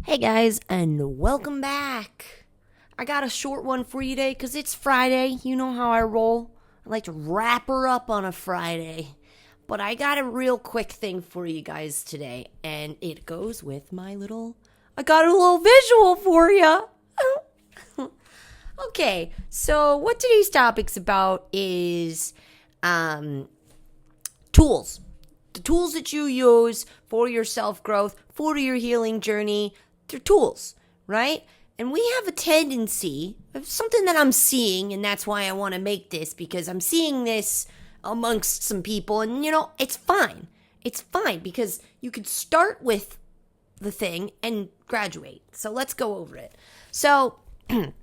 Hey guys, and welcome back. I got a short one for you today because it's Friday. You know how I roll. I like to wrap her up on a Friday. But I got a real quick thing for you guys today, and it goes with I got a little visual for you. Okay, so what today's topic's about is tools. The tools that you use for your self-growth, for your healing journey, they're tools, right? And we have a tendency, something that I'm seeing, and that's why I want to make this, because I'm seeing this amongst some people, and it's fine. It's fine, because you could start with the thing and graduate. So let's go over it. So, I'm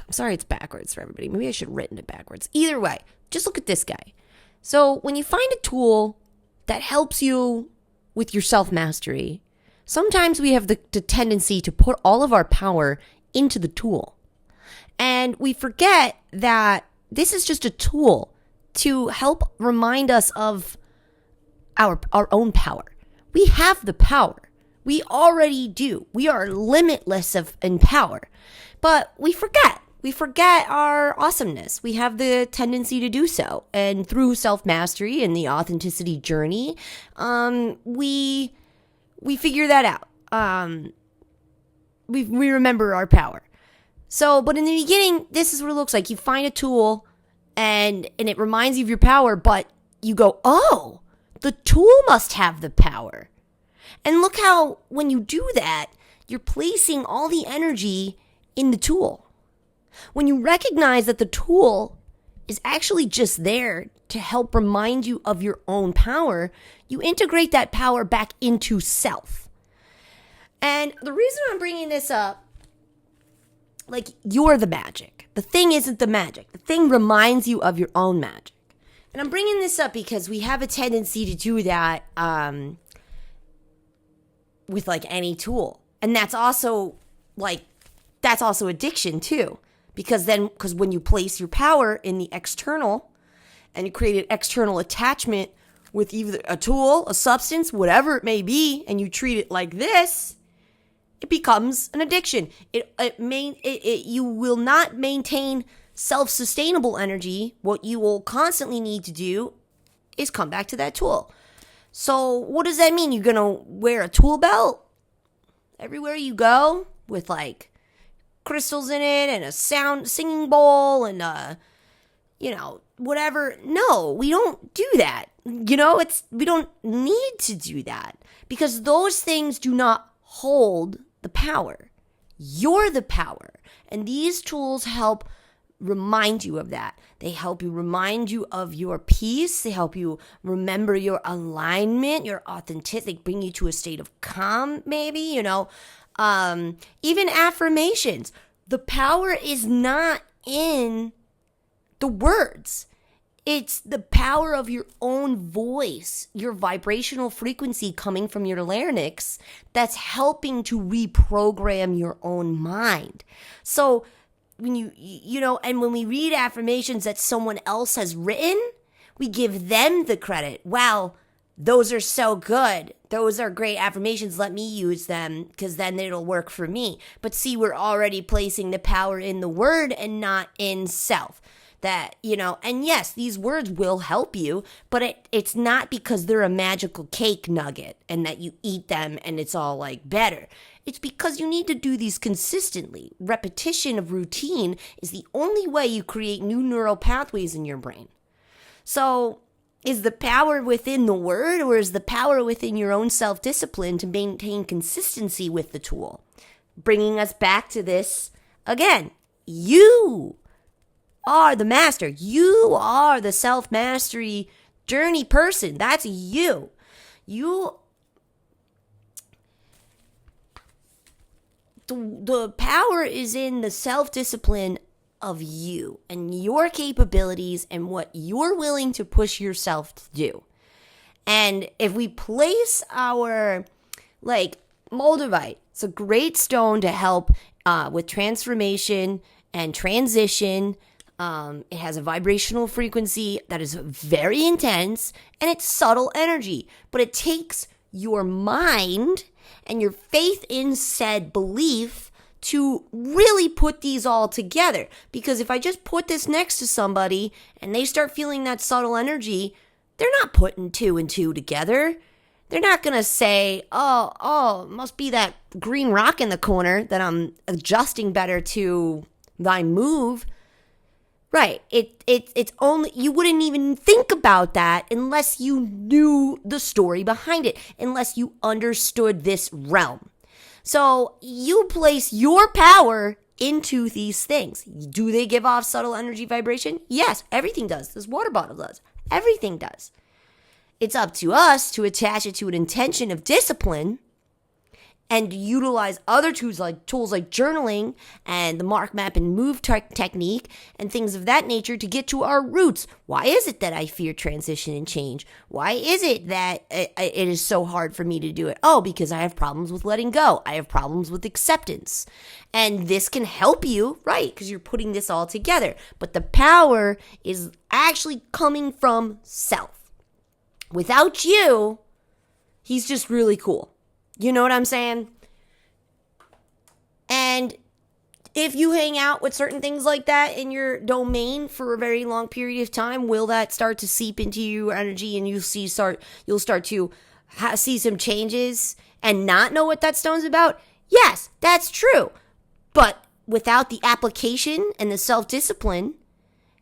sorry it's backwards for everybody. Maybe I should have written it backwards. Either way, just look at this guy. So when you find a tool that helps you with your self-mastery, sometimes we have the tendency to put all of our power into the tool. And we forget that this is just a tool to help remind us of our own power. We have the power. We already do. We are limitless in power. But we forget. We forget our awesomeness. We have the tendency to do so. And through self-mastery and the authenticity journey, we figure that out. We remember our power. So, but in the beginning, this is what it looks like. You find a tool and it reminds you of your power, but you go, oh, the tool must have the power. And look how, when you do that, you're placing all the energy in the tool. When you recognize that the tool is actually just there to help remind you of your own power, you integrate that power back into self. And the reason I'm bringing this up, you're the magic. The thing isn't the magic. The thing reminds you of your own magic. And I'm bringing this up because we have a tendency to do that with any tool. And that's also addiction too. Because when you place your power in the external and you create an external attachment with either a tool, a substance, whatever it may be, and you treat it like this, it becomes an addiction. You will not maintain self-sustainable energy. What you will constantly need to do is come back to that tool. So what does that mean? You're going to wear a tool belt everywhere you go with crystals in it and a singing bowl and whatever. No, we don't do that. We don't need to do that because those things do not hold the power. You're the power. And these tools help remind you of that. They help you remind you of your peace. They help you remember your alignment, your authenticity, bring you to a state of calm, maybe, even affirmations. The power is not in the words. It's the power of your own voice, your vibrational frequency coming from your larynx that's helping to reprogram your own mind. So when and when we read affirmations that someone else has written, we give them the credit. Wow, those are so good. Those are great affirmations. Let me use them because then it'll work for me. But see, we're already placing the power in the word and not in self. And yes, these words will help you, but it's not because they're a magical cake nugget and that you eat them and it's all better. It's because you need to do these consistently. Repetition of routine is the only way you create new neural pathways in your brain. So is the power within the word, or is the power within your own self-discipline to maintain consistency with the tool? Bringing us back to this again. You are the master. You are the self-mastery journey person. That's you. The power is in the self-discipline of you and your capabilities and what you're willing to push yourself to do. And if we place our moldavite, it's a great stone to help with transformation and transition. It has a vibrational frequency that is very intense and it's subtle energy, but it takes your mind and your faith in said belief to really put these all together. Because if I just put this next to somebody and they start feeling that subtle energy, they're not putting two and two together. They're not going to say, oh, it must be that green rock in the corner that I'm adjusting better to thy move. Right. It's only, you wouldn't even think about that unless you knew the story behind it, unless you understood this realm. So you place your power into these things. Do they give off subtle energy vibration? Yes, everything does. This water bottle does. Everything does. It's up to us to attach it to an intention of discipline and utilize other tools like journaling and the mark, map, and move technique and things of that nature to get to our roots. Why is it that I fear transition and change? Why is it that it is so hard for me to do it? Oh, because I have problems with letting go. I have problems with acceptance. And this can help you, right? Because you're putting this all together. But the power is actually coming from self. Without you, he's just really cool. You know what I'm saying? And if you hang out with certain things like that in your domain for a very long period of time, will that start to seep into your energy and you'll start to see some changes and not know what that stone's about? Yes, that's true. But without the application and the self-discipline,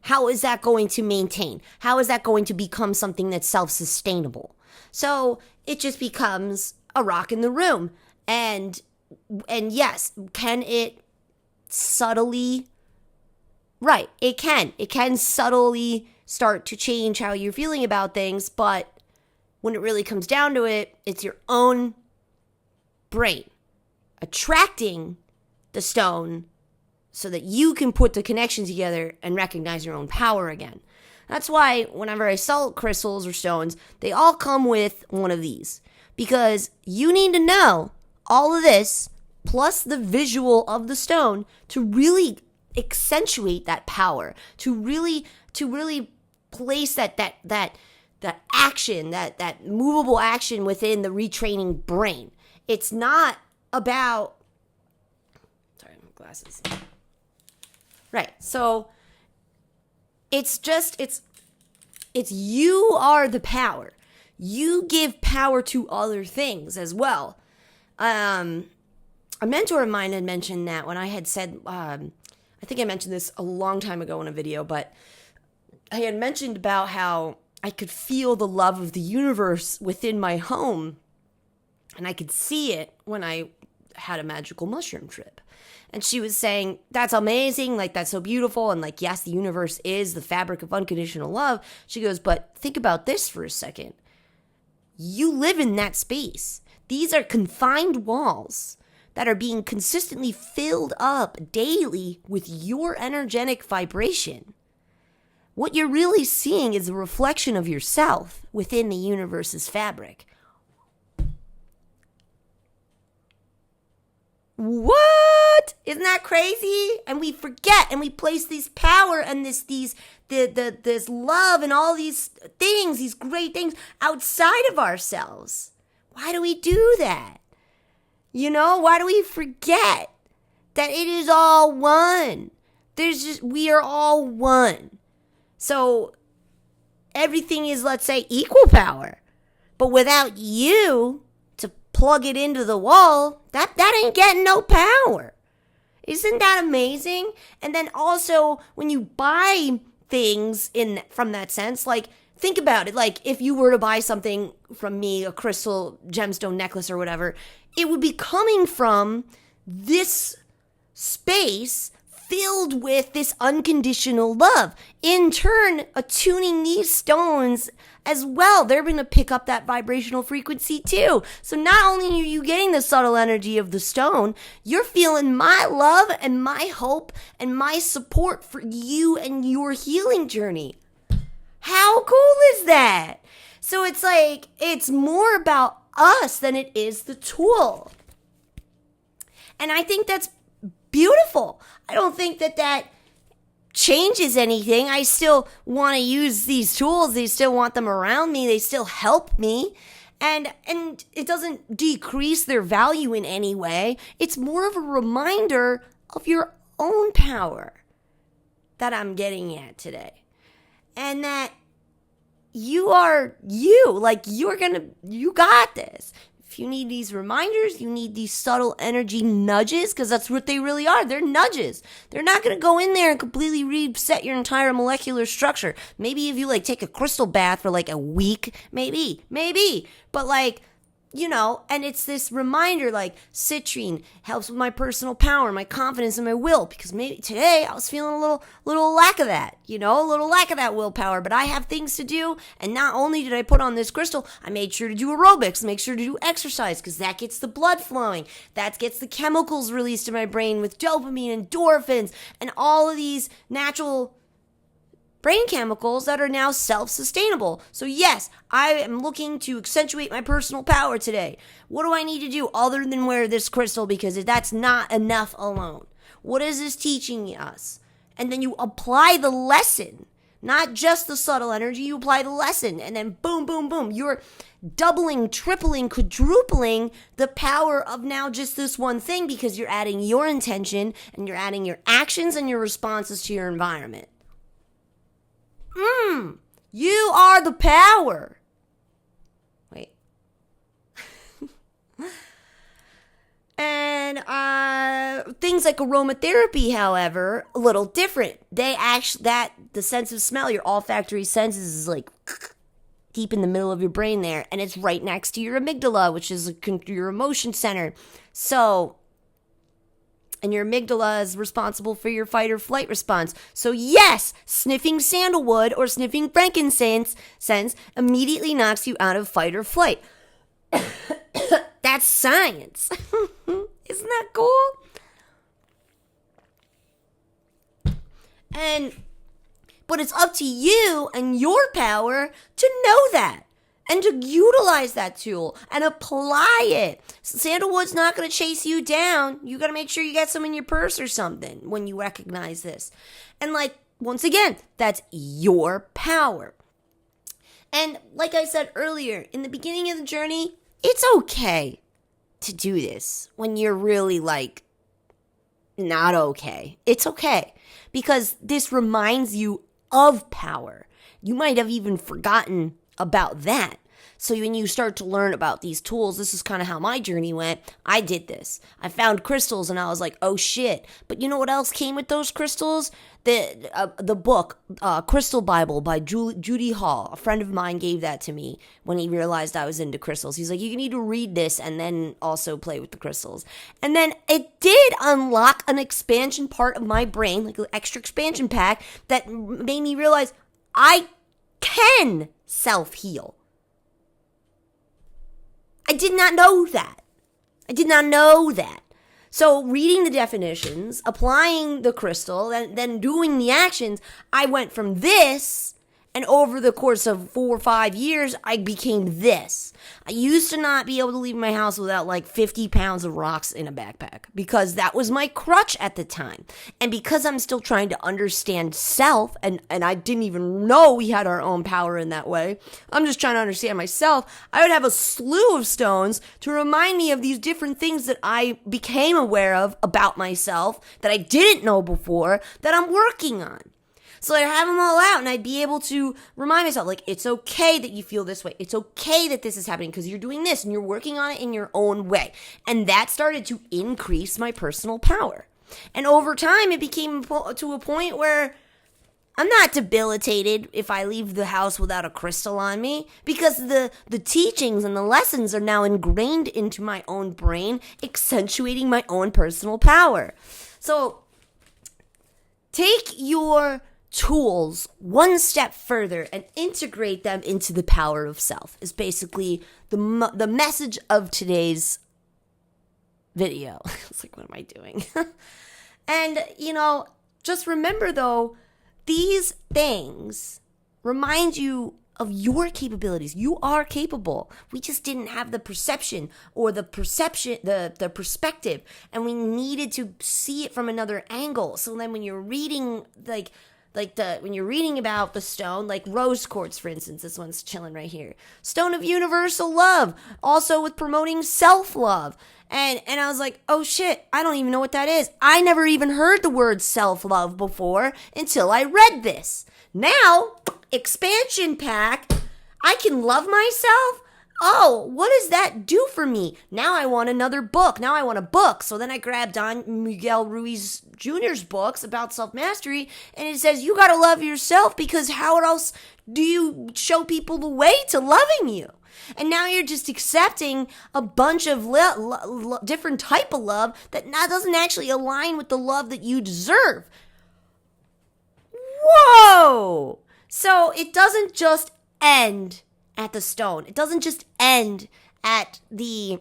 how is that going to maintain? How is that going to become something that's self-sustainable? So it just becomes a rock in the room. And yes, can it subtly, right, it can subtly start to change how you're feeling about things, but when it really comes down to it, it's your own brain attracting the stone so that you can put the connection together and recognize your own power again. That's why whenever I sell crystals or stones, they all come with one of these. Because you need to know all of this, plus the visual of the stone, to really accentuate that power, to really place that action, that movable action within the retraining brain. It's not about, sorry, my glasses. Right. So it's you are the power. You give power to other things as well. A mentor of mine had mentioned that when I had said, I think I mentioned this a long time ago in a video, but I had mentioned about how I could feel the love of the universe within my home, and I could see it when I had a magical mushroom trip. And she was saying, that's amazing, like, that's so beautiful, and like, yes, the universe is the fabric of unconditional love. She goes, but think about this for a second. You live in that space. These are confined walls that are being consistently filled up daily with your energetic vibration. What you're really seeing is a reflection of yourself within the universe's fabric. What? Isn't that crazy? And we forget and we place this power and this love and all these things, these great things outside of ourselves. Why do we do that? You know, why do we forget that it is all one? We are all one. So everything is, let's say, equal power. But without you to plug it into the wall, that ain't getting no power. Isn't that amazing? And then also when you buy things from that sense, like, think about it. Like, if you were to buy something from me, a crystal gemstone necklace or whatever, it would be coming from this space filled with this unconditional love. In turn, attuning these stones as well, they're going to pick up that vibrational frequency too. So not only are you getting the subtle energy of the stone, you're feeling my love and my hope and my support for you and your healing journey. How cool is that? So it's like, it's more about us than it is the tool. And I think that's beautiful. I don't think that changes anything. I still want to use these tools. They still want them around me. They still help me. And it doesn't decrease their value in any way. It's more of a reminder of your own power that I'm getting at today. And that you are you. Like, you got this. If you need these reminders, you need these subtle energy nudges, because that's what they really are. They're nudges. They're not going to go in there and completely reset your entire molecular structure. Maybe if you take a crystal bath for a week, maybe. But and it's this reminder, citrine helps with my personal power, my confidence, and my will, because maybe today I was feeling a little lack of that, a little lack of that willpower, but I have things to do, and not only did I put on this crystal, I made sure to do aerobics, make sure to do exercise, because that gets the blood flowing, that gets the chemicals released in my brain with dopamine, endorphins, and all of these natural brain chemicals that are now self-sustainable. So yes, I am looking to accentuate my personal power today. What do I need to do other than wear this crystal? Because that's not enough alone. What is this teaching us? And then you apply the lesson, not just the subtle energy, you apply the lesson, and then boom, boom, boom. You're doubling, tripling, quadrupling the power of now just this one thing, because you're adding your intention and you're adding your actions and your responses to your environment. You are the power. Wait. And things like aromatherapy, however, a little different. The sense of smell, your olfactory senses is deep in the middle of your brain there, and it's right next to your amygdala, which is your emotion center. And your amygdala is responsible for your fight or flight response. So yes, sniffing sandalwood or sniffing frankincense immediately knocks you out of fight or flight. That's science. Isn't that cool? But it's up to you and your power to know that, and to utilize that tool and apply it. Sandalwood's not going to chase you down. You got to make sure you get some in your purse or something when you recognize this. And once again, that's your power. And like I said earlier, in the beginning of the journey, it's okay to do this when you're really not okay. It's okay, because this reminds you of power. You might have even forgotten about that. So when you start to learn about these tools, this is kind of how my journey went. I did this. I found crystals and I was like, oh shit. But you know what else came with those crystals? The book, Crystal Bible by Judy Hall. A friend of mine gave that to me when he realized I was into crystals. He's like, you need to read this and then also play with the crystals. And then it did unlock an expansion part of my brain, like an extra expansion pack, that made me realize I can self-heal. I did not know that. So reading the definitions, applying the crystal, and then doing the actions, I went from this, and over the course of 4 or 5 years, I became this. I used to not be able to leave my house without 50 pounds of rocks in a backpack, because that was my crutch at the time. And because I'm still trying to understand self, and I didn't even know we had our own power in that way, I'm just trying to understand myself, I would have a slew of stones to remind me of these different things that I became aware of about myself, that I didn't know before, that I'm working on. So I'd have them all out, and I'd be able to remind myself, it's okay that you feel this way. It's okay that this is happening because you're doing this and you're working on it in your own way. And that started to increase my personal power. And over time, it became to a point where I'm not debilitated if I leave the house without a crystal on me, because the teachings and the lessons are now ingrained into my own brain, accentuating my own personal power. So take your tools one step further and integrate them into the power of self is basically the message of today's video. It's like, what am I doing? And, just remember though, these things remind you of your capabilities. You are capable. We just didn't have the perception or the perspective, and we needed to see it from another angle. So then when you're reading the when you're reading about the stone, like rose quartz, for instance, this one's chilling right here. Stone of universal love, also with promoting self-love. And I was like, oh shit, I don't even know what that is. I never even heard the word self-love before until I read this. Now, expansion pack, I can love myself? Oh, what does that do for me? Now I want another book. Now I want a book. So then I grabbed Don Miguel Ruiz Jr.'s books about self-mastery, and it says you gotta love yourself, because how else do you show people the way to loving you? And now you're just accepting a bunch of different type of love that doesn't actually align with the love that you deserve. Whoa! So it doesn't just end at the stone. It doesn't just end at the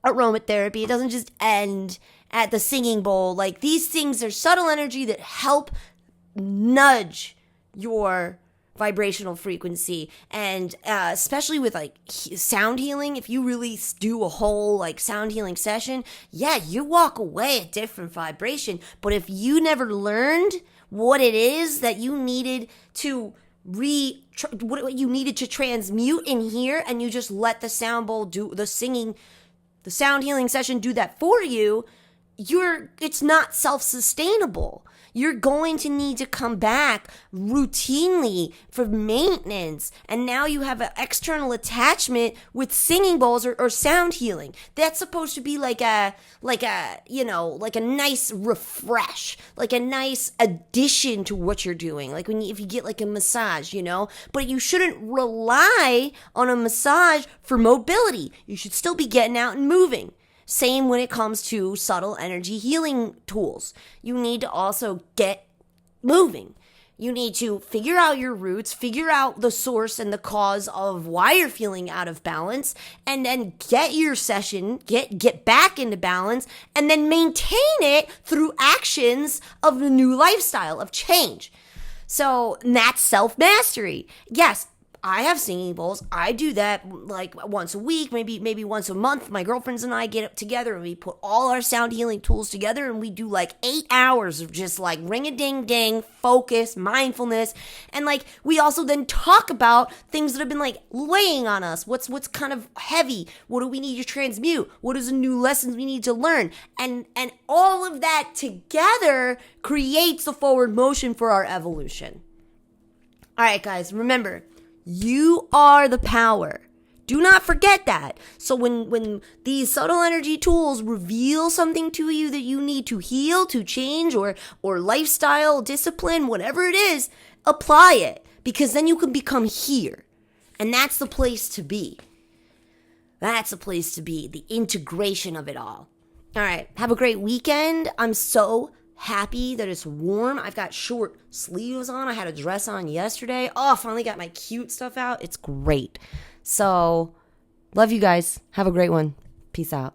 aromatherapy. It doesn't just end at the singing bowl. Like, these things are subtle energy that help nudge your vibrational frequency. And especially with like sound healing, if you really do a whole like sound healing session, yeah, you walk away at different vibration. But if you never learned what it is that you needed to what you needed to transmute in here, and you just let the sound bowl do the singing, the sound healing session do that for you, it's not self-sustainable. You're going to need to come back routinely for maintenance. And now you have an external attachment with singing bowls or sound healing. That's supposed to be like a nice refresh, like a nice addition to what you're doing. Like if you get like a massage, but you shouldn't rely on a massage for mobility. You should still be getting out and moving. Same when it comes to subtle energy healing tools. You need to also get moving. You need to figure out your roots, figure out the source and the cause of why you're feeling out of balance, and then get your session, get back into balance, and then maintain it through actions of the new lifestyle, of change. So that's self-mastery. Yes, I have singing bowls. I do that like once a week, maybe once a month. My girlfriends and I get up together and we put all our sound healing tools together, and we do like 8 hours of just like ring-a-ding-ding, focus, mindfulness. And like we also then talk about things that have been like weighing on us. What's kind of heavy? What do we need to transmute? What is the new lessons we need to learn? And all of that together creates the forward motion for our evolution. All right, guys, remember, you are the power. Do not forget that. So when these subtle energy tools reveal something to you that you need to heal, to change, or lifestyle, discipline, whatever it is, apply it. Because then you can become here. And that's the place to be. That's the place to be. The integration of it all. All right. Have a great weekend. I'm so happy that it's warm. I've got short sleeves on. I had a dress on yesterday. Oh, I finally got my cute stuff out. It's great. So, love you guys. Have a great one. Peace out.